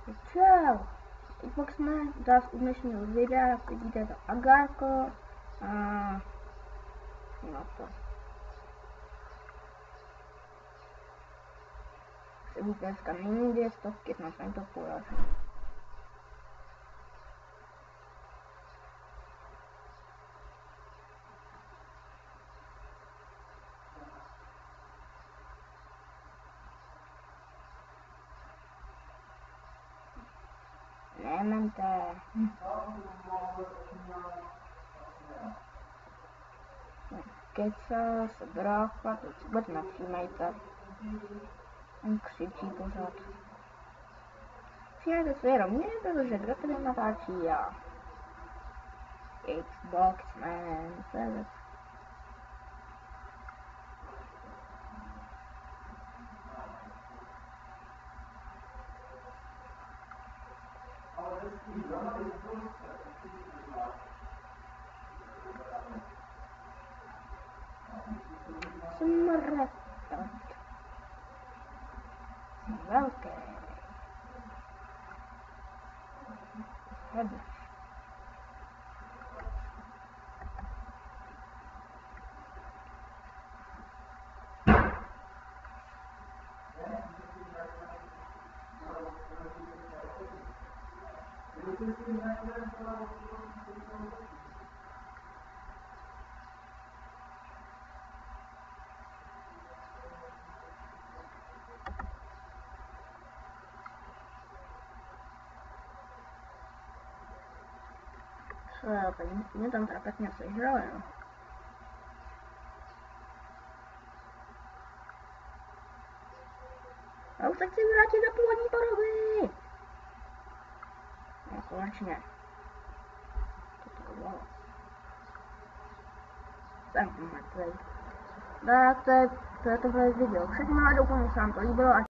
Čau! Xbox jsme zase u dnešního videa, jak vidíte to agárko a no to. Se víte, dneska není 200, snad se mi to podaří. Nemente. Keca se brácha, to si vůbec nevšímejte. On křičí pořád. Všimněte si jenom mě, protože kdo tady natáčí já. Xbox Man, Felix. Smrtat. Velké. Hodně. Mě tam teda pěkně sežral, jo. Já už se chci vrátit do původní podoby. No konečně. Co to bylo? Jsem mrtvej. Tak to je tohle video všechno a doufám, že se vám to líbilo.